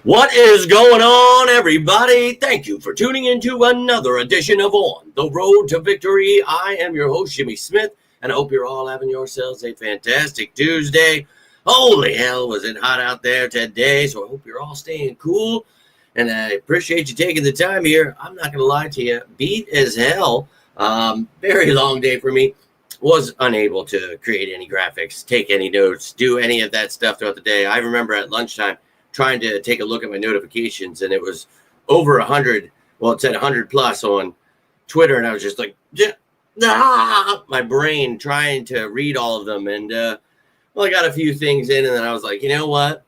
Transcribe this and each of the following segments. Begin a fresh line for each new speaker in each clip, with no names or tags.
What is going on, everybody? Thank you for tuning into another edition of On the Road to Victory. I am your host, Jimmy Smith, and I hope you're all having yourselves a fantastic Tuesday. Holy hell, was it hot out there today, so I hope you're all staying cool, and I appreciate you taking the time here. I'm not going to lie to you, beat as hell. Very long day for me. Was unable to create any graphics, take any notes, do any of that stuff throughout the day. I remember at lunchtime trying to take a look at my notifications, and it was over 100. Well, it said 100 plus on Twitter, and I was just like, my brain trying to read all of them. And I got a few things in, and then I was like, you know what?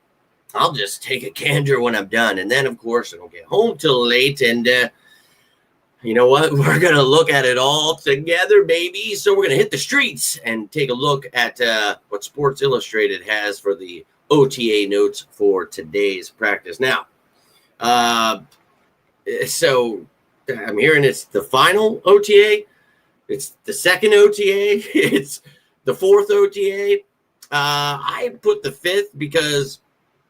I'll just take a gander when I'm done. And then, of course, I don't get home till late. And you know what? We're going to look at it all together, baby. So we're going to hit the streets and take a look at what Sports Illustrated has for the OTA notes for today's practice. Now, so I'm hearing it's the final OTA. It's the second OTA. It's the fourth OTA. I put the fifth because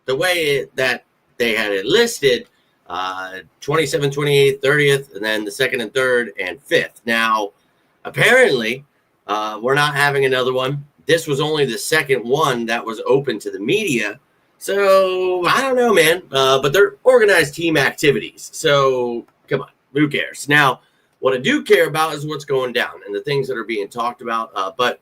the way that they had it listed, 27th, 28th, 30th, and then the second and third and fifth. Now, apparently, we're not having another one. This was only the second one that was open to the media. So, I don't know, man. But they're organized team activities. So, come on. Who cares? Now, what I do care about is what's going down and the things that are being talked about. But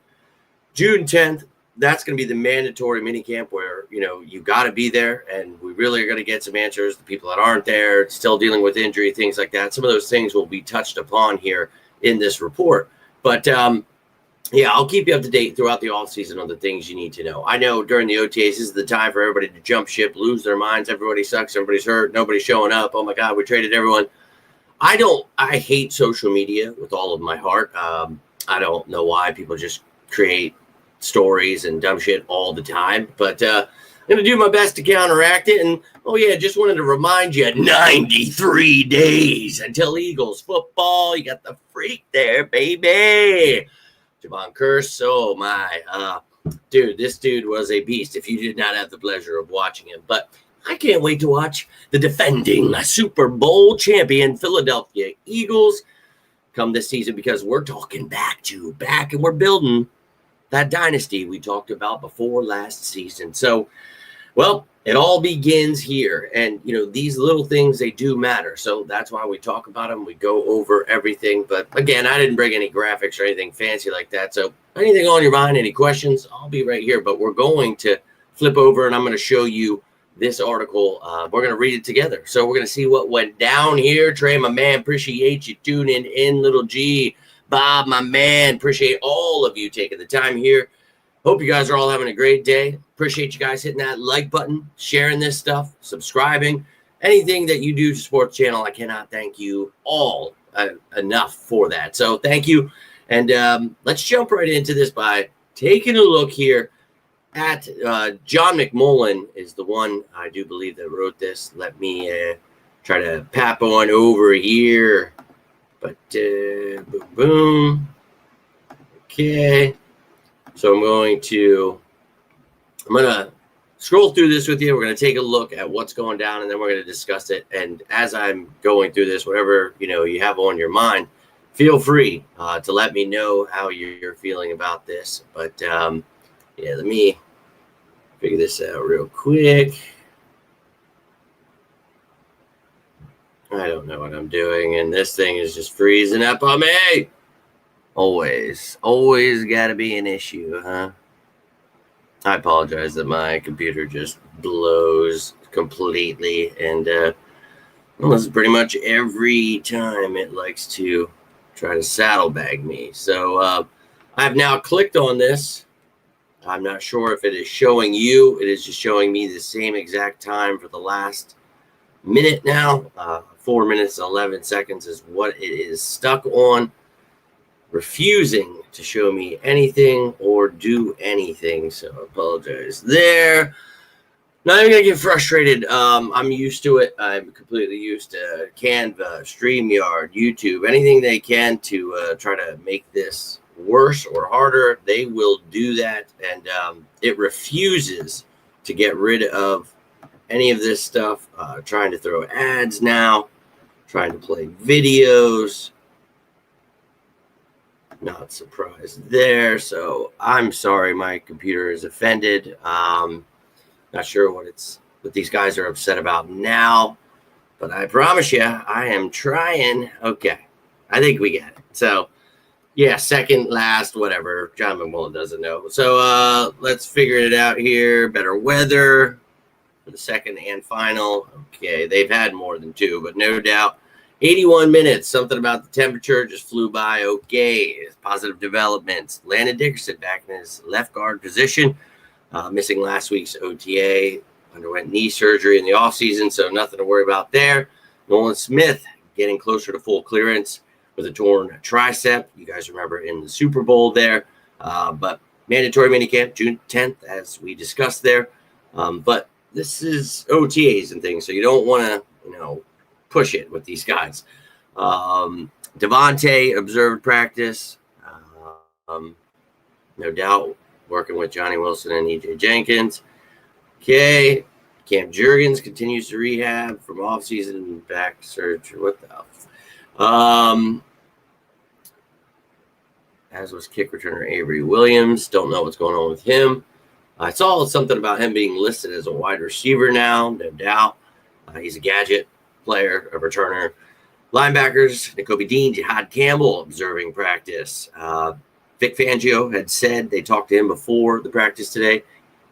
June 10th, that's going to be the mandatory minicamp where, you got to be there. And we really are going to get some answers. The people that aren't there, still dealing with injury, things like that. Some of those things will be touched upon here in this report. But, yeah, I'll keep you up to date throughout the offseason on the things you need to know. I know during the OTAs, this is the time for everybody to jump ship, lose their minds. Everybody sucks. Everybody's hurt. Nobody's showing up. Oh, my God, we traded everyone. I hate social media with all of my heart. I don't know why people just create stories and dumb shit all the time. But I'm going to do my best to counteract it. And, just wanted to remind you, 93 days until Eagles football. You got the freak there, baby. Javon Curse, oh my, dude, this dude was a beast if you did not have the pleasure of watching him. But I can't wait to watch the defending Super Bowl champion Philadelphia Eagles come this season because we're talking back and we're building that dynasty we talked about before last season. So, well, it all begins here. And, these little things, they do matter. So that's why we talk about them. We go over everything. But, again, I didn't bring any graphics or anything fancy like that. So anything on your mind, any questions, I'll be right here. But we're going to flip over, and I'm going to show you this article. We're going to read it together. So we're going to see what went down here. Trey, my man, appreciate you tuning in. Little G, Bob, my man, appreciate all of you taking the time here. Hope you guys are all having a great day. Appreciate you guys hitting that like button, sharing this stuff, subscribing. Anything that you do to support the channel, I cannot thank you all enough for that. So thank you. And let's jump right into this by taking a look here at John McMullen is the one, I do believe, that wrote this. Let me try to pap on over here. But boom. Okay. So I'm going to scroll through this with you. We're going to take a look at what's going down, and then we're going to discuss it. And as I'm going through this, whatever, you have on your mind, feel free to let me know how you're feeling about this. But, let me figure this out real quick. I don't know what I'm doing, and this thing is just freezing up on me. Always got to be an issue, huh? I apologize that my computer just blows completely, and this is pretty much every time it likes to try to saddlebag me. So I've now clicked on this. I'm not sure if it is showing you. It is just showing me the same exact time for the last minute now. 4 minutes and 11 seconds is what it is stuck on. Refusing to show me anything or do anything, so I apologize there. Not even gonna get frustrated. I'm used to it. I'm completely used to Canva, StreamYard, YouTube, anything they can to try to make this worse or harder. They will do that, and it refuses to get rid of any of this stuff. Trying to throw ads now, trying to play videos. Not surprised there. So I'm sorry, my computer is offended. Not sure what these guys are upset about now, but I promise you, I am trying. Okay, I think we get it. So yeah, second, last, whatever. John McMullen doesn't know. So let's figure it out here. Better weather for the second and final. Okay, they've had more than two, but no doubt. 81 minutes. Something about the temperature just flew by. Okay, positive developments. Landon Dickerson back in his left guard position. Missing last week's OTA. Underwent knee surgery in the offseason, so nothing to worry about there. Nolan Smith getting closer to full clearance with a torn tricep. You guys remember in the Super Bowl there. But mandatory minicamp June 10th, as we discussed there. But this is OTAs and things, so you don't want to, push it with these guys. Devontae observed practice. No doubt working with Johnny Wilson and EJ Jenkins. Okay. Cam Jurgens continues to rehab from offseason back surgery. What the hell? As was kick returner Avery Williams. Don't know what's going on with him. I saw something about him being listed as a wide receiver now. No doubt. He's a gadget player, a returner. Linebackers, Nakobe Dean, Jihaad Campbell observing practice. Vic Fangio had said, they talked to him before the practice today,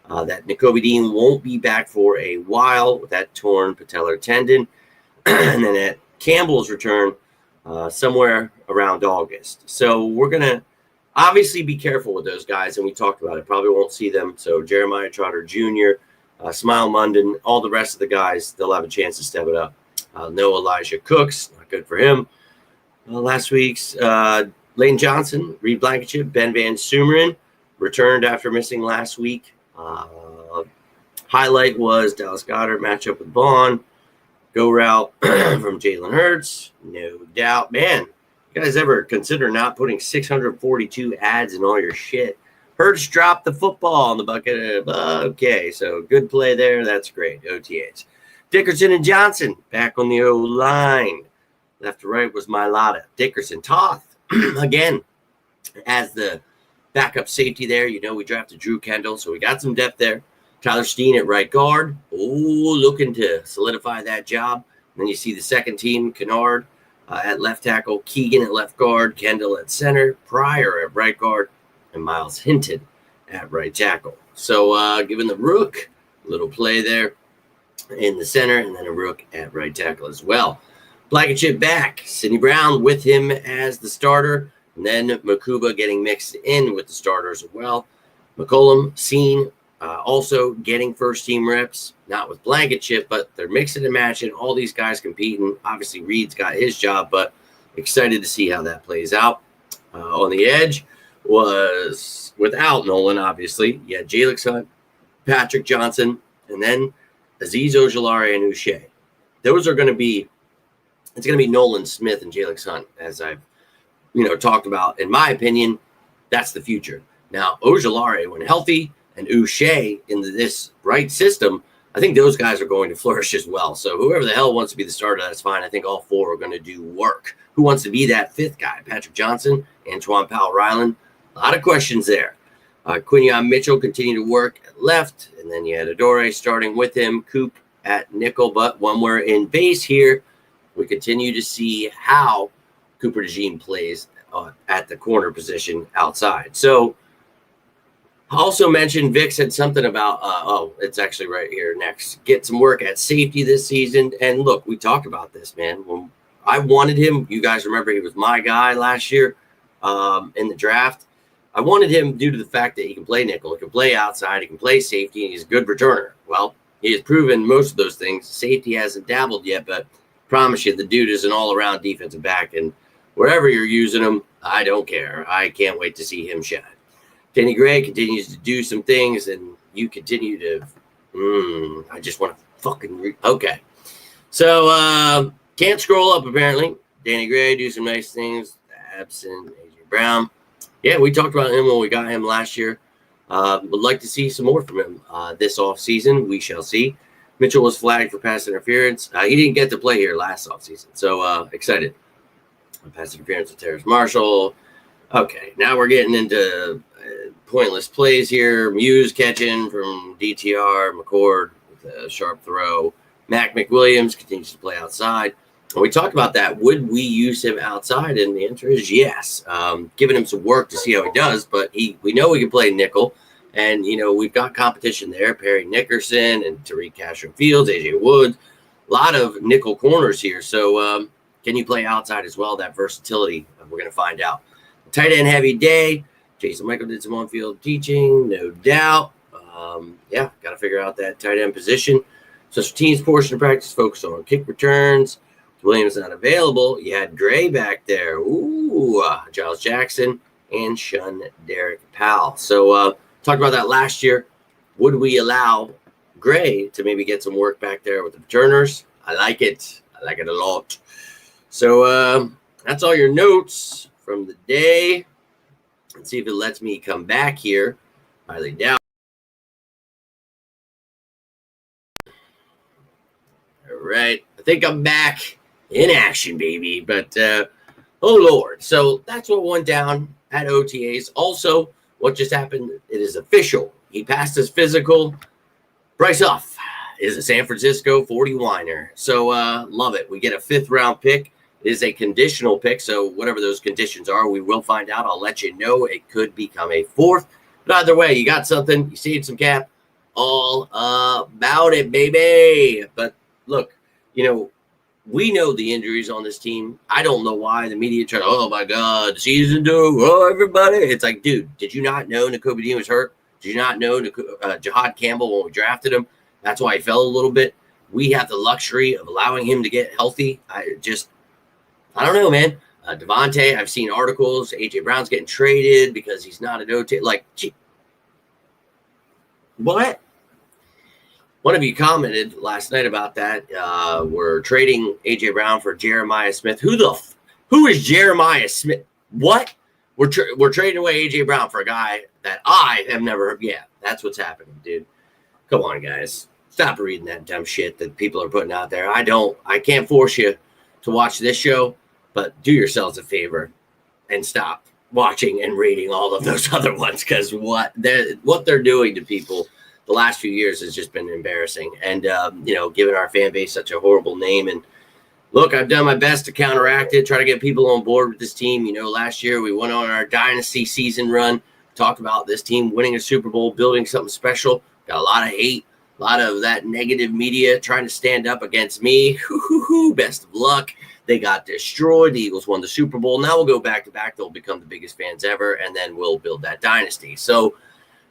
that Nakobe Dean won't be back for a while with that torn patellar tendon. And then at Campbell's return, somewhere around August. So we're going to obviously be careful with those guys, and we talked about it. Probably won't see them. So Jeremiah Trotter Jr., Smile Munden, all the rest of the guys, they'll have a chance to step it up. No Elijah Cooks, not good for him. Last week's Lane Johnson, Reed Blankenship, Ben Van Sumeren returned after missing last week. Highlight was Dallas Goedert matchup with Vaughn. Go route from Jalen Hurts. No doubt. Man, you guys ever consider not putting 642 ads in all your shit? Hurts dropped the football on the bucket. Okay, so good play there. That's great. OTAs. Dickerson and Johnson back on the O-line. Left to right was Mailata. Dickerson, Toth, again, as the backup safety there. We drafted Drew Kendall, so we got some depth there. Tyler Steen at right guard. Looking to solidify that job. And then you see the second team, Kennard at left tackle, Keegan at left guard, Kendall at center, Pryor at right guard, and Miles Hinton at right tackle. So giving the Rook a little play there in the center, and then a Rook at right tackle as well. Blankenship back. Sidney Brown with him as the starter. And then Makuba getting mixed in with the starters as well. McCollum, Seen, also getting first-team reps. Not with Blankenship, but they're mixing and matching. All these guys competing. Obviously, Reed's got his job, but excited to see how that plays out. On the edge was without Nolan, obviously. You had Jalix Hunt, Patrick Johnson, and then Azeez Ojulari and Uche. Those are going to be – it's going to be Nolan Smith and Jalix Hunt, as I've talked about. In my opinion, that's the future. Now, Ojulari, when healthy, and Uche in this right system, I think those guys are going to flourish as well. So whoever the hell wants to be the starter, that's fine. I think all four are going to do work. Who wants to be that fifth guy? Patrick Johnson, Antoine Powell-Ryland. A lot of questions there. Quinion Mitchell continued to work at left, and then you had Adore starting with him, Coop at nickel. But when we're in base here, we continue to see how Cooper DeJean plays at the corner position outside. So I also mentioned Vic said something about, it's actually right here next. Get some work at safety this season. And look, we talked about this, man. When I wanted him, you guys remember he was my guy last year in the draft. I wanted him due to the fact that he can play nickel, he can play outside, he can play safety, and he's a good returner. Well, he has proven most of those things. Safety hasn't dabbled yet, but I promise you, the dude is an all-around defensive back. And wherever you're using him, I don't care. I can't wait to see him shine. Danny Gray continues to do some things, and you continue to, I just want to fucking okay. So, can't scroll up, apparently. Danny Gray do some nice things. Absent A.J. Brown. Yeah, we talked about him when we got him last year. Would like to see some more from him this offseason. We shall see. Mitchell was flagged for pass interference. He didn't get to play here last offseason, so excited. Pass interference with Terrace Marshall. Okay, now we're getting into pointless plays here. Muse catching from DTR. McCord with a sharp throw. Mac McWilliams continues to play outside. And we talked about that. Would we use him outside? And the answer is yes. Giving him some work to see how he does, but we know he can play nickel. And, we've got competition there. Perry Nickerson and Tariq Castro-Fields, A.J. Woods. A lot of nickel corners here. So can you play outside as well? That versatility, we're going to find out. Tight end heavy day. Jason Michael did some on-field teaching, no doubt. Got to figure out that tight end position. So team's portion of practice focused on kick returns. Williams not available. You had Gray back there. Ooh, Giles Jackson and Shun Derek Powell. So talked about that last year. Would we allow Gray to maybe get some work back there with the returners? I like it. I like it a lot. So that's all your notes from the day. Let's see if it lets me come back here. Highly doubt. All right. I think I'm back in action, baby. But, oh, Lord. So that's what went down at OTAs. Also, what just happened, it is official. He passed his physical. Bryce Huff is a San Francisco 40-winer. So love it. We get a 5th-round pick. It is a conditional pick, so whatever those conditions are, we will find out. I'll let you know. It could become a 4th. But either way, you got something. You saved some cap. All about it, baby. But look, we know the injuries on this team. I don't know why the media try, oh, my God, season 2, oh, everybody. It's like, dude, did you not know Nakobe was hurt? Did you not know Jihaad Campbell when we drafted him? That's why he fell a little bit. We have the luxury of allowing him to get healthy. I don't know, man. Devontae, I've seen articles. A.J. Brown's getting traded because he's not an OTA. Like, gee, what? One of you commented last night about that. We're trading A.J. Brown for Jeremiah Smith. Who is Jeremiah Smith? What? We're trading away A.J. Brown for a guy that I have never heard. Yeah, that's what's happening, dude. Come on, guys. Stop reading that dumb shit that people are putting out there. I can't force you to watch this show. But do yourselves a favor and stop watching and reading all of those other ones, because what they're doing to people the last few years has just been embarrassing. And, giving our fan base such a horrible name. And look, I've done my best to counteract it, try to get people on board with this team. Last year we went on our dynasty season run, talked about this team winning a Super Bowl, building something special. Got a lot of hate, a lot of that negative media trying to stand up against me. Best of luck. They got destroyed. The Eagles won the Super Bowl. Now we'll go back-to-back. They'll become the biggest fans ever, and then we'll build that dynasty. So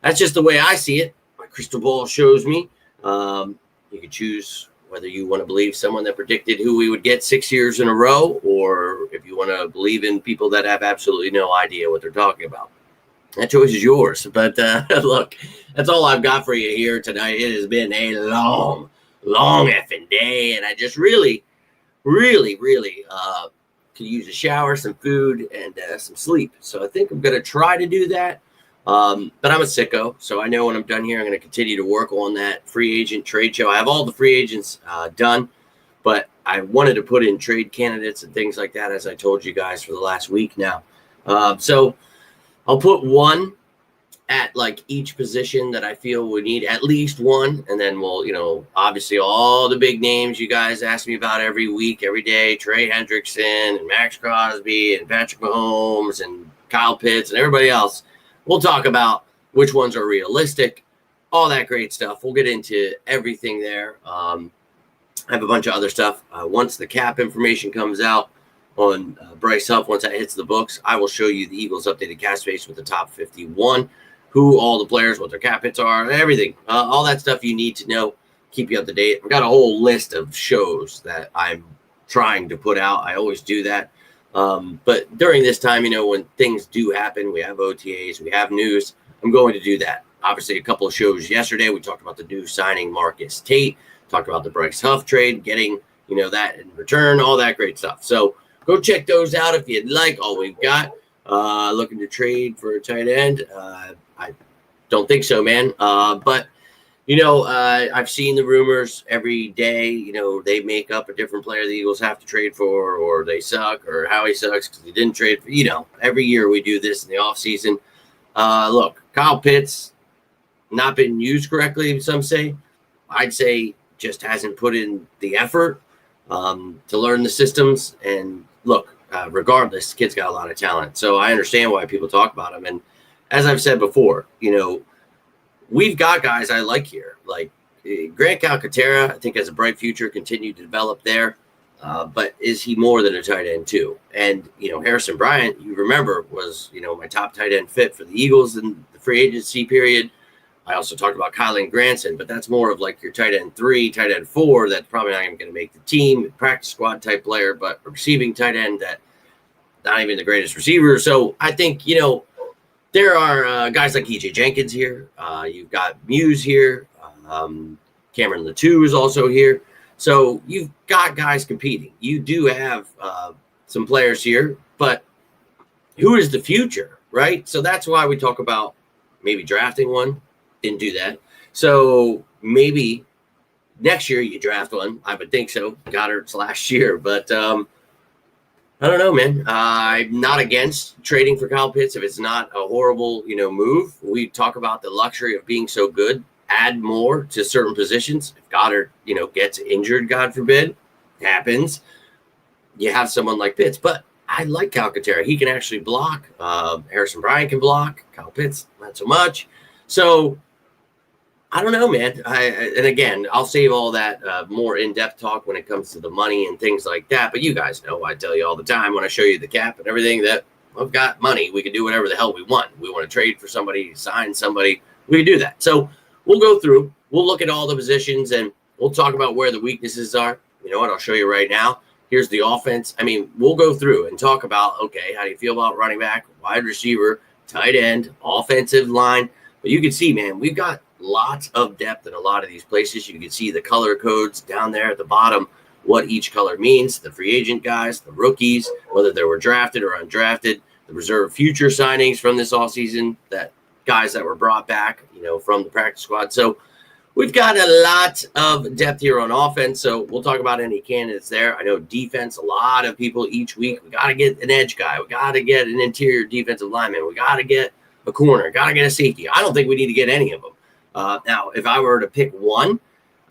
that's just the way I see it. My crystal ball shows me. You can choose whether you want to believe someone that predicted who we would get 6 years in a row, or if you want to believe in people that have absolutely no idea what they're talking about. That choice is yours. But look, that's all I've got for you here tonight. It has been a long effing day, and I just really could use a shower, some food, and some sleep. So I think I'm going to try to do that. But I'm a sicko, so I know when I'm done here, I'm going to continue to work on that free agent trade show. I have all the free agents done, but I wanted to put in trade candidates and things like that, as I told you guys for the last week now. So I'll put one at like each position that I feel we need, at least one. And then we'll, obviously all the big names you guys ask me about every week, every day, Trey Hendrickson and Max Crosby and Patrick Mahomes and Kyle Pitts and everybody else. We'll talk about which ones are realistic, all that great stuff. We'll get into everything there. I have a bunch of other stuff. Once the cap information comes out on Bryce Huff, once that hits the books, I will show you the Eagles' updated cap space with the top 51, who all the players, what their cap hits are, everything. All that stuff you need to know, keep you up to date. I've got a whole list of shows that I'm trying to put out. I always do that. But during this time, when things do happen, we have OTAs, we have news, I'm going to do that. Obviously, a couple of shows yesterday, we talked about the new signing Marcus Tate, talked about the Bryce Huff trade, getting, that in return, all that great stuff. So go check those out if you'd like. All we've got, looking to trade for a tight end. I don't think so, man. But I've seen the rumors every day. They make up a different player the Eagles have to trade for, or they suck, or Howie sucks because he didn't trade for. Every year we do this in the offseason. Look, Kyle Pitts, not been used correctly, some say. I'd say just hasn't put in the effort to learn the systems. And look, regardless, kid's got a lot of talent. So I understand why people talk about him. And as I've said before, we've got guys I like here. Like Grant Calcaterra, I think has a bright future, continue to develop there. But is he more than a tight end too? And, Harrison Bryant, you remember, was, my top tight end fit for the Eagles in the free agency period. I also talked about Kylan Granson, but that's more of like your tight end 3, tight end 4. That's probably not even going to make the team, practice squad type player, but a receiving tight end that not even the greatest receiver. So I think, there are guys like EJ Jenkins here. You've got Muse here. Cameron Latou is also here. So you've got guys competing. You do have some players here, but who is the future, right? So that's why we talk about maybe drafting one. Didn't do that. So maybe next year you draft one. I would think so. Goddard's last year. But I don't know, man. I'm not against trading for Kyle Pitts if it's not a horrible, move. We talk about the luxury of being so good. Add more to certain positions. If Goddard, gets injured, God forbid, happens, you have someone like Pitts. But I like Calcaterra. He can actually block. Harrison Bryant can block. Kyle Pitts, not so much. So I don't know, man. And again, I'll save all that more in-depth talk when it comes to the money and things like that. But you guys know, I tell you all the time when I show you the cap and everything that I've got money. We can do whatever the hell we want. We want to trade for somebody, sign somebody. We can do that. So we'll go through. We'll look at all the positions and we'll talk about where the weaknesses are. You know what? I'll show you right now. Here's the offense. I mean, we'll go through and talk about, okay, how do you feel about running back, wide receiver, tight end, offensive line? But you can see, man, we've got lots of depth in a lot of these places. You can see the color codes down there at the bottom, what each color means, the free agent guys, the rookies, whether they were drafted or undrafted, the reserve future signings from this offseason, that guys that were brought back, from the practice squad. So we've got a lot of depth here on offense. So we'll talk about any candidates there. I know defense, a lot of people each week, we got to get an edge guy. We got to get an interior defensive lineman. We got to get a corner, got to get a safety. I don't think we need to get any of them. Now, if I were to pick one,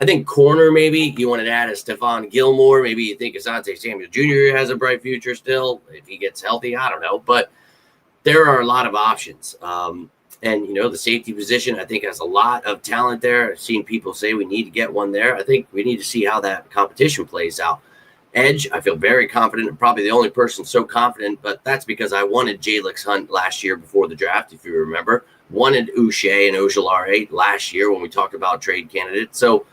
I think corner maybe. You wanted to add a Stephon Gilmore. Maybe you think Asante Samuel Jr. has a bright future still if he gets healthy. I don't know. But there are a lot of options. And, the safety position, I think, has a lot of talent there. I've seen people say we need to get one there. I think we need to see how that competition plays out. Edge, I feel very confident. I'm probably the only person so confident, but that's because I wanted Jalix Hunt last year before the draft, if you remember. Wanted Uche and Ojulari last year when we talked about trade candidates. So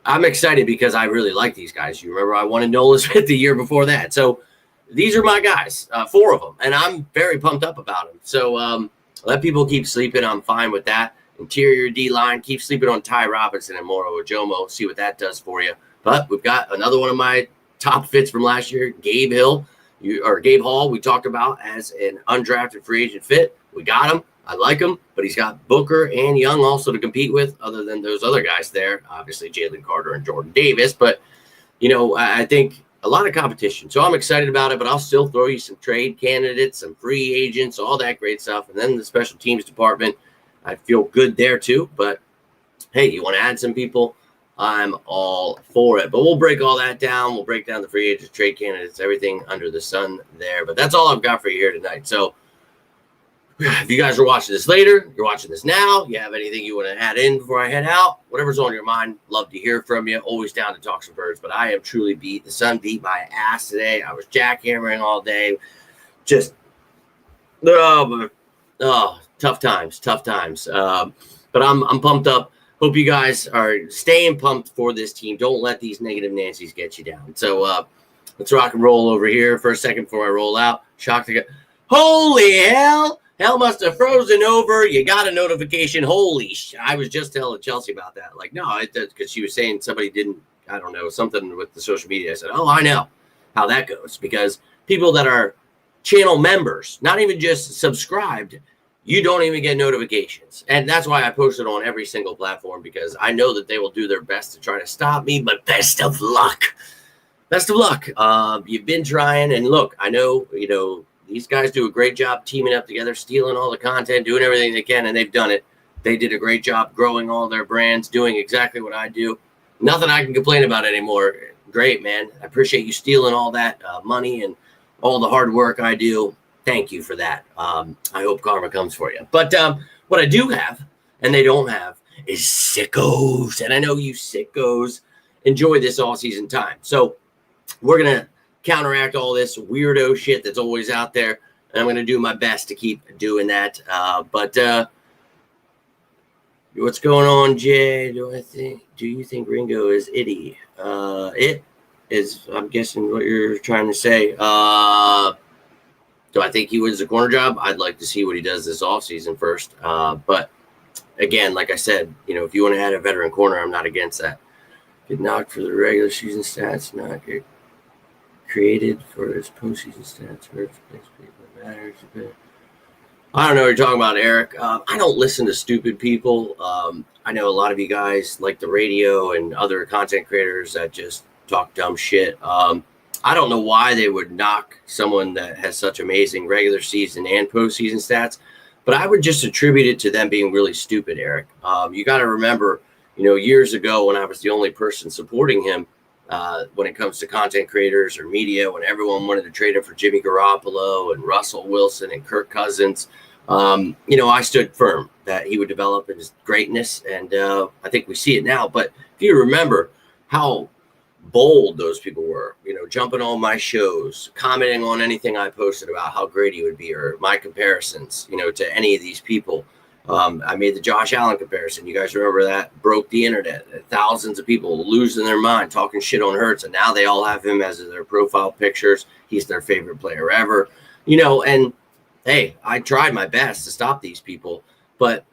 I'm excited because I really like these guys. You remember I wanted Nola Smith the year before that. So these are my guys, 4 of them, and I'm very pumped up about them. So let people keep sleeping. I'm fine with that. Interior D-line, keep sleeping on Ty Robinson and Moro Ojomo. See what that does for you. But we've got another one of my top fits from last year, Gabe Hall. We talked about as an undrafted free agent fit. We got him. I like him, but he's got Booker and Young also to compete with, other than those other guys there, obviously Jalen Carter and Jordan Davis. But, I think a lot of competition. So I'm excited about it, but I'll still throw you some trade candidates, some free agents, all that great stuff. And then the special teams department, I feel good there too. But, hey, you want to add some people? I'm all for it. But we'll break all that down. We'll break down the free agents, trade candidates, everything under the sun there. But that's all I've got for you here tonight. So if you guys are watching this later, you're watching this now, you have anything you want to add in before I head out, whatever's on your mind, love to hear from you. Always down to talk some birds, but I am truly beat. The sun beat my ass today. I was jackhammering all day. Just, tough times. But I'm pumped up. Hope you guys are staying pumped for this team. Don't let these negative Nancy's get you down. So let's rock and roll over here for a second before I roll out. Shocked to get, holy hell! Hell must have frozen over. You got a notification. Holy I was just telling Chelsea about that. Like, no, because she was saying somebody didn't, I don't know, something with the social media. I said, oh, I know how that goes. Because people that are channel members, not even just subscribed, you don't even get notifications. And that's why I post it on every single platform, because I know that they will do their best to try to stop me, but best of luck. Best of luck. You've been trying, and look, I know, these guys do a great job teaming up together, stealing all the content, doing everything they can, and they've done it. They did a great job growing all their brands, doing exactly what I do. Nothing I can complain about anymore. Great, man. I appreciate you stealing all that money and all the hard work I do. Thank you for that. I hope karma comes for you. But what I do have, and they don't have, is sickos. And I know you sickos enjoy this all-season time. So we're going to counteract all this weirdo shit that's always out there. And I'm going to do my best to keep doing that. But what's going on, Jay? Do you think Ringo is itty? It is, I'm guessing what you're trying to say. Do I think he wins the corner job? I'd like to see what he does this offseason first. But again, like I said, if you want to add a veteran corner, I'm not against that. Get knocked for the regular season stats, not get created for his postseason stats. Matters. I don't know what you're talking about, Eric. I don't listen to stupid people. I know a lot of you guys like the radio and other content creators that just talk dumb shit. I don't know why they would knock someone that has such amazing regular season and postseason stats, but I would just attribute it to them being really stupid, Eric. You got to remember, years ago when I was the only person supporting him, when it comes to content creators or media, when everyone wanted to trade him for Jimmy Garoppolo and Russell Wilson and Kirk Cousins, I stood firm that he would develop in his greatness, and I think we see it now. But if you remember how bold those people were, jumping on my shows, commenting on anything I posted about how great he would be, or my comparisons, to any of these people. I made the Josh Allen comparison. You guys remember that? Broke the internet. Thousands of people losing their mind, talking shit on Hurts, and now they all have him as their profile pictures. He's their favorite player ever. And hey, I tried my best to stop these people, but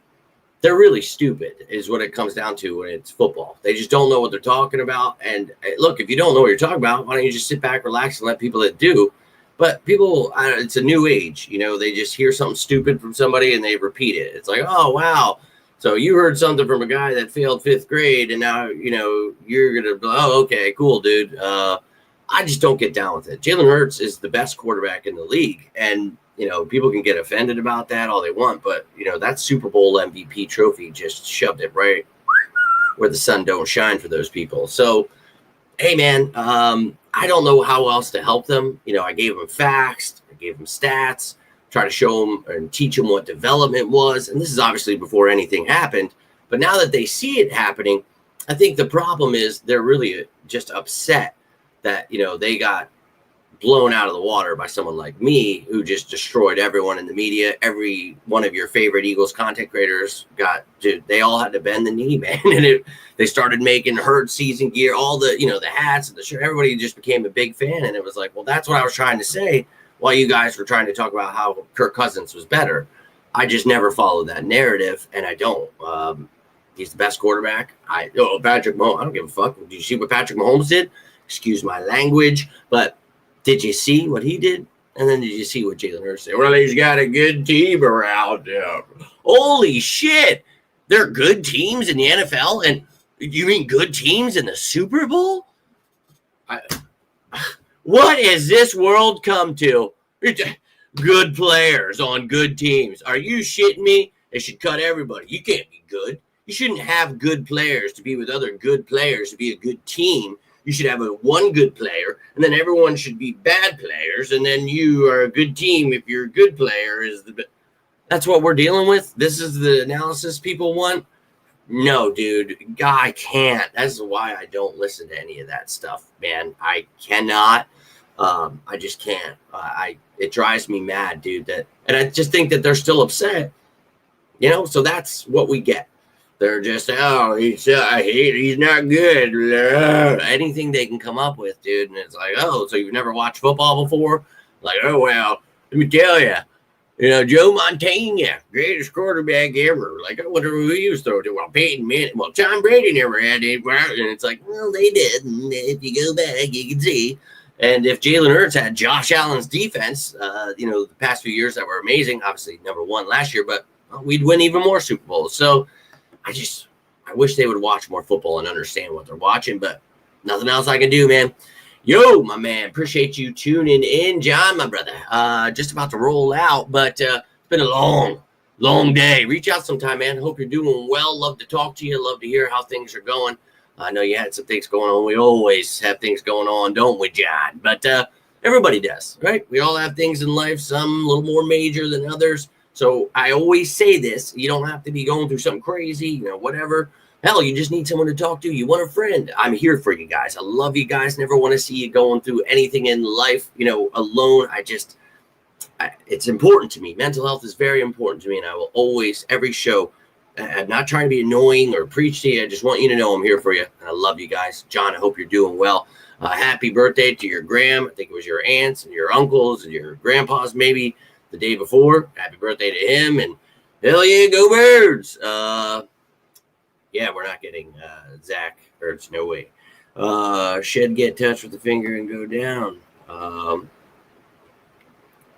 they're really stupid is what it comes down to when it's football. They just don't know what they're talking about. And look, if you don't know what you're talking about, why don't you just sit back, relax, and let people that do? But people, it's a new age. They just hear something stupid from somebody and they repeat it. It's like, oh, wow. So you heard something from a guy that failed 5th grade and now, you're going to, oh, okay, cool, dude. I just don't get down with it. Jalen Hurts is the best quarterback in the league. And, people can get offended about that all they want. But, that Super Bowl MVP trophy just shoved it right where the sun don't shine for those people. So, hey, man, I don't know how else to help them. I gave them facts, I gave them stats, try to show them and teach them what development was. And this is obviously before anything happened. But now that they see it happening, I think the problem is they're really just upset that, they got blown out of the water by someone like me who just destroyed everyone in the media. Every one of your favorite Eagles content creators they all had to bend the knee, man. And they started making Hurts season gear, all the, the hats and the shirt. Everybody just became a big fan. And it was like, well, that's what I was trying to say while you guys were trying to talk about how Kirk Cousins was better. I just never followed that narrative, and I don't. He's the best quarterback. Patrick Mahomes, I don't give a fuck. Did you see what Patrick Mahomes did? Excuse my language, but did you see what he did? And then did you see what Jalen Hurts did? Well, he's got a good team around him. Holy shit. There are good teams in the NFL? And you mean good teams in the Super Bowl? What has this world come to? Good players on good teams. Are you shitting me? They should cut everybody. You can't be good. You shouldn't have good players to be with other good players to be a good team. You should have one good player, and then everyone should be bad players, and then you are a good team if your good player is the best. That's what we're dealing with? This is the analysis people want? No, dude. I can't. That's why I don't listen to any of that stuff, man. I cannot. I just can't. It drives me mad, dude. And I just think that they're still upset. So that's what we get. They're just, he's not good. Anything they can come up with, dude. And it's like, so you've never watched football before? Like, well, let me tell you, Joe Montana, greatest quarterback ever. Like, I wonder who he was throwing to. Well, Peyton Manning. Well, Tom Brady never had it. And it's like, well, they did. And if you go back, you can see. And if Jalen Hurts had Josh Allen's defense, the past few years that were amazing, obviously number one last year, but we'd win even more Super Bowls. So I wish they would watch more football and understand what they're watching, but nothing else I can do, man. Yo, my man, appreciate you tuning in, John, my brother. Just about to roll out, but it's been a long day. Reach out sometime, man. Hope you're doing well. Love to talk to you. Love to hear how things are going. I know you had some things going on. We always have things going on, don't we, John? But everybody does, right? We all have things in life, some a little more major than others. So I always say this. You don't have to be going through something crazy, whatever. Hell, you just need someone to talk to. You want a friend. I'm here for you guys. I love you guys. Never want to see you going through anything in life, alone. It's important to me. Mental health is very important to me. And I will always, every show, I'm not trying to be annoying or preach to you. I just want you to know I'm here for you. And I love you guys. John, I hope you're doing well. Happy birthday to your gram. I think it was your aunts and your uncles and your grandpas maybe the day before. Happy birthday to him. And hell yeah, go Birds. Yeah, we're not getting Zach Ertz. No way. Should get touched with the finger and go down.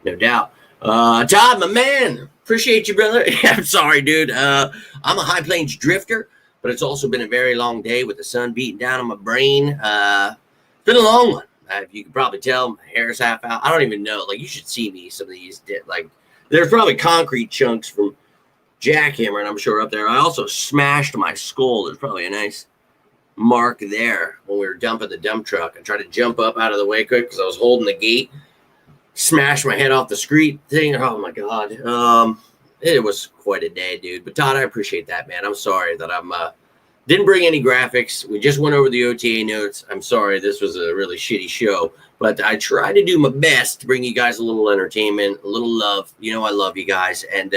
No doubt. Todd, my man. Appreciate you, brother. I'm sorry, dude. I'm a High Plains drifter, but it's also been a very long day with the sun beating down on my brain. It's been a long one. You can probably tell my hair's half out. I don't even know. Like, you should see me. Some of these, there's probably concrete chunks from jackhammering, I'm sure, up there. I also smashed my skull. There's probably a nice mark there when we were dumping the dump truck. I tried to jump up out of the way quick because I was holding the gate. Smashed my head off the street thing. Oh my God. It was quite a day, dude. But Todd, I appreciate that, man. I'm sorry that I'm didn't bring any graphics. We just went over the OTA notes. I'm sorry. This was a really shitty show, but I try to do my best to bring you guys a little entertainment, a little love. I love you guys, and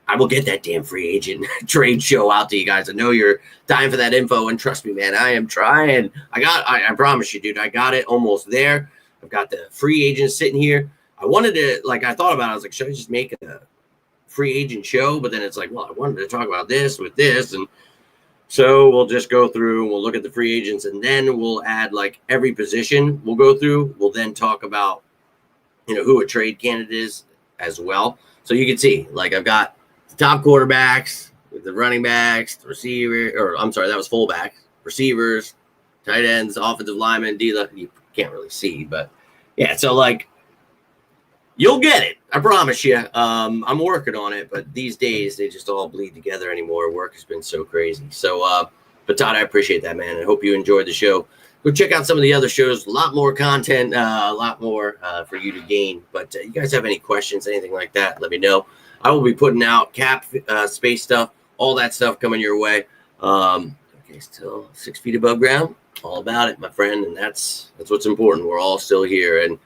I will get that damn free agent trade show out to you guys. I know you're dying for that info, and trust me, man, I am trying. I promise you, dude, I got it almost there. I've got the free agent sitting here. I wanted to, I thought about it. I was like, should I just make a free agent show? But then it's like, well, I wanted to talk about this with this. And so we'll just go through and we'll look at the free agents, and then we'll add every position we'll go through. We'll then talk about, who a trade candidate is as well. So you can see, I've got the top quarterbacks, the running backs, the receiver, or I'm sorry, that was fullbacks, receivers, tight ends, offensive linemen, D-line. You can't really see, but yeah. So you'll get it. I promise you. I'm working on it, but these days they just all bleed together anymore. Work has been so crazy. So, but Todd, I appreciate that, man. I hope you enjoyed the show. Go check out some of the other shows. A lot more content, a lot more for you to gain. But you guys have any questions, anything like that, let me know. I will be putting out cap space stuff, all that stuff coming your way. Okay, still 6 feet above ground. All about it, my friend, and that's what's important. We're all still here, and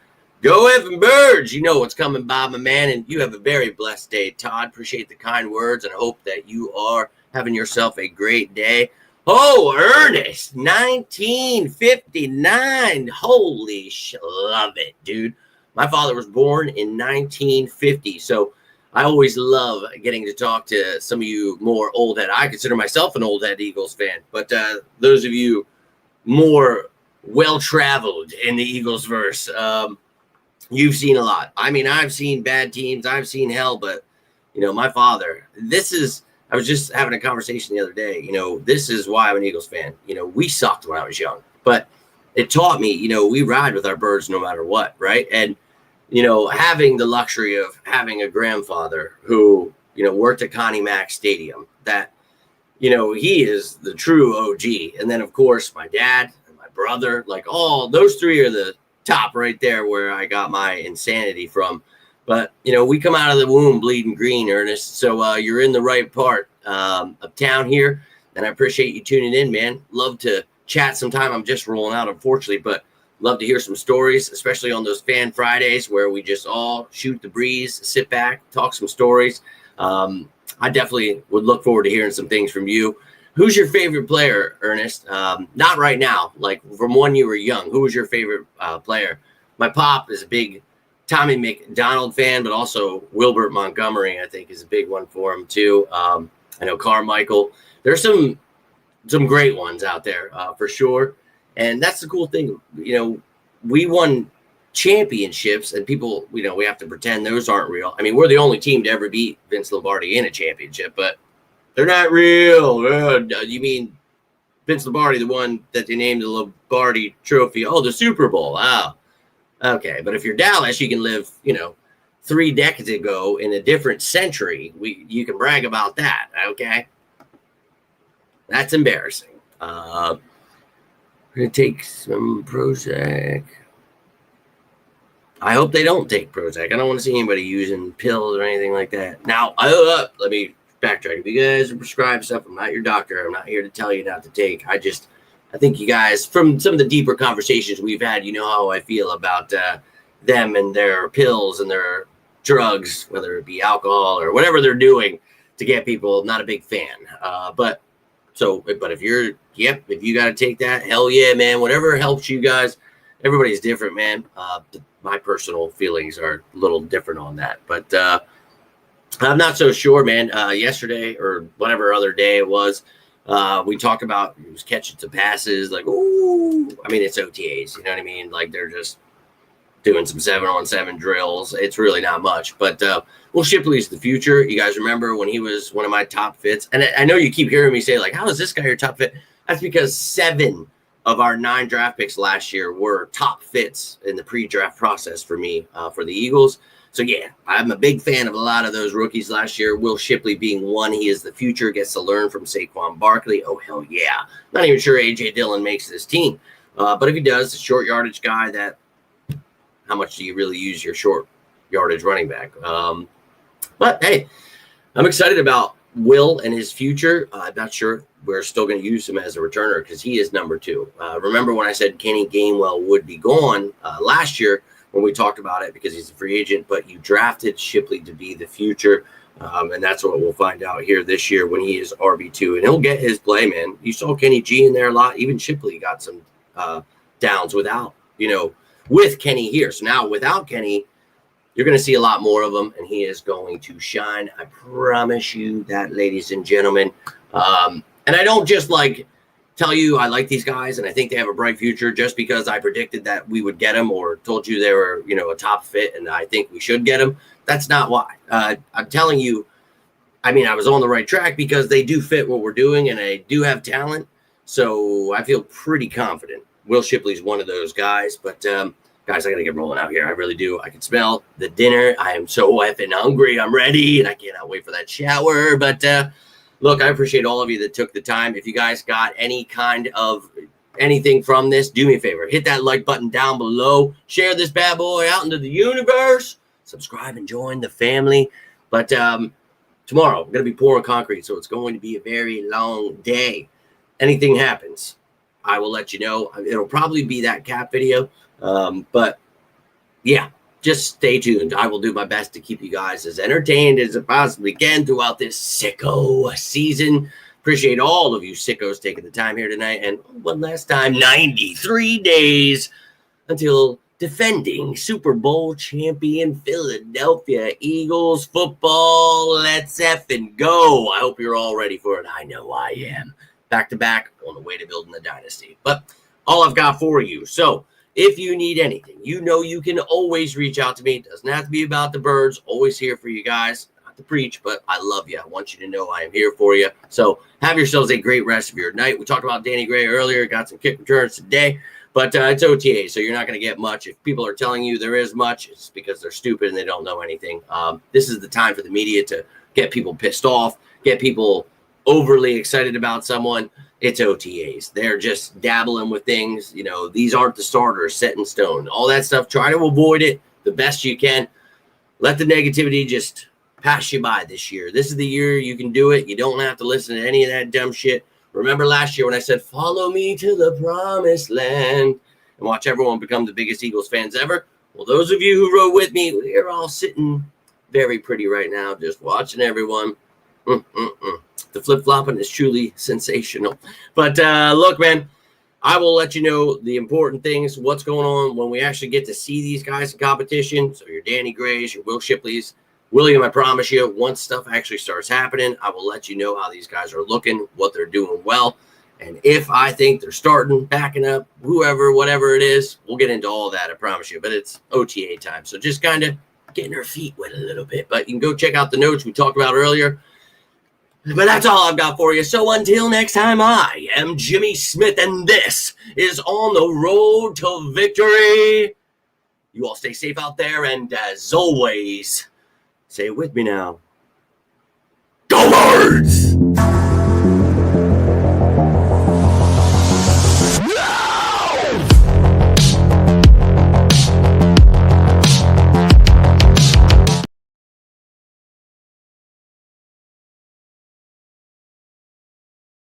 go Evan Birds. You know what's coming by, my man, and you have a very blessed day, Todd. Appreciate the kind words, and I hope that you are having yourself a great day. Oh, Ernest, 1959. Holy love it, dude. My father was born in 1950, so I always love getting to talk to some of you more old head. I consider myself an old head Eagles fan, but those of you more well-traveled in the Eagles verse, you've seen a lot. I mean, I've seen bad teams. I've seen hell, but, my father, I was just having a conversation the other day. This is why I'm an Eagles fan. We sucked when I was young, but it taught me, we ride with our birds no matter what, right? And, having the luxury of having a grandfather who, worked at Connie Mack Stadium, that, he is the true OG. And then, of course, my dad and my brother, all those three are the top right there where I got my insanity from. But, we come out of the womb bleeding green, Ernest. So you're in the right part of town here. And I appreciate you tuning in, man. Love to chat sometime. I'm just rolling out, unfortunately, but love to hear some stories, especially on those Fan Fridays where we just all shoot the breeze, sit back, talk some stories. I definitely would look forward to hearing some things from you. Who's your favorite player, Ernest? Not right now, from when you were young. Who was your favorite player? My pop is a big Tommy McDonald fan, but also Wilbert Montgomery, I think, is a big one for him too. I know Carmichael. There's some great ones out there for sure. And that's the cool thing. we won championships, and people, we have to pretend those aren't real. I mean, we're the only team to ever beat Vince Lombardi in a championship, but they're not real. You mean Vince Lombardi, the one that they named the Lombardi Trophy? Oh, the Super Bowl. Wow. Okay, but if you're Dallas, you can live, 3 decades ago in a different century. You can brag about that. Okay, that's embarrassing. We're gonna take some Prozac. I hope they don't take Prozac. I don't want to see anybody using pills or anything like that. Now, let me backtrack. If you guys are prescribed stuff, I'm not your doctor. I'm not here to tell you not to take. I think you guys, from some of the deeper conversations we've had, you know how I feel about them and their pills and their drugs, whether it be alcohol or whatever they're doing to get people. Not a big fan. But if if you got to take that, hell yeah, man. Whatever helps you guys. Everybody's different, man. My personal feelings are a little different on that, but I'm not so sure, man. Yesterday or whatever other day it was, we talked about he was catching some passes, like, ooh. I mean, it's OTAs, you know what I mean? Like, they're just doing some 7-on-7 drills. It's really not much, but Will Shipley's the future. You guys remember when he was one of my top fits? And I know you keep hearing me say, like, how is this guy your top fit? That's because 7 of our 9 draft picks last year were top fits in the pre-draft process for me, for the Eagles. So, yeah, I'm a big fan of a lot of those rookies last year. Will Shipley being one. He is the future, gets to learn from Saquon Barkley. Oh, hell yeah. Not even sure A.J. Dillon makes this team. But if he does, a short yardage guy, how much do you really use your short yardage running back? But, hey, I'm excited about Will and his future. I'm not sure we're still going to use him as a returner because he is number 2. Remember when I said Kenny Gainwell would be gone last year when we talked about it because he's a free agent, but you drafted Shipley to be the future, and that's what we'll find out here this year when he is RB2, and he'll get his play, man. You saw Kenny G in there a lot. Even Shipley got some downs with Kenny here. So now without Kenny, you're going to see a lot more of him, and he is going to shine. I promise you that, ladies and gentlemen. And I don't just tell you I like these guys and I think they have a bright future just because I predicted that we would get them or told you they were, a top fit and I think we should get them. That's not why. I'm telling you, I was on the right track because they do fit what we're doing and they do have talent. So I feel pretty confident. Will Shipley's one of those guys, but guys, I got to get rolling out here. I really do. I can smell the dinner. I am so effing hungry. I'm ready and I cannot wait for that shower. But look, I appreciate all of you that took the time. If you guys got any kind of anything from this, do me a favor. Hit that like button down below. Share this bad boy out into the universe. Subscribe and join the family. But tomorrow, I'm going to be pouring concrete, so it's going to be a very long day. Anything happens, I will let you know. It'll probably be that cap video. But, yeah. Just stay tuned. I will do my best to keep you guys as entertained as I possibly can throughout this sicko season. Appreciate all of you sickos taking the time here tonight. And one last time, 93 days until defending Super Bowl champion Philadelphia Eagles football. Let's effing go. I hope you're all ready for it. I know I am. Back to back on the way to building the dynasty. But all I've got for you. So, if you need anything, you can always reach out to me. It doesn't have to be about the birds. Always here for you guys. Not to preach, but I love you. I want you to know I am here for you. So have yourselves a great rest of your night. We talked about Danny Gray earlier. Got some kick returns today, but it's OTA, so you're not going to get much. If people are telling you there is much, it's because they're stupid and they don't know anything. This is the time for the media to get people pissed off, get people overly excited about someone. It's OTAs. They're just dabbling with things. These aren't the starters set in stone. All that stuff, try to avoid it the best you can. Let the negativity just pass you by this year. This is the year you can do it. You don't have to listen to any of that dumb shit. Remember last year when I said, follow me to the promised land and watch everyone become the biggest Eagles fans ever? Well, those of you who rode with me, we're all sitting very pretty right now, just watching everyone. The flip-flopping is truly sensational. But look, man, I will let you know the important things, what's going on when we actually get to see these guys in competition. So your Danny Grays, your Will Shipleys. William, I promise you, once stuff actually starts happening, I will let you know how these guys are looking, what they're doing well. And if I think they're starting, backing up, whoever, whatever it is, we'll get into all that, I promise you. But it's OTA time. So just kind of getting our feet wet a little bit. But you can go check out the notes we talked about earlier. But that's all I've got for you. So until next time, I am Jimmy Smith, and this is On the Road to Victory. You all stay safe out there, and as always, say it with me now. Go Birds!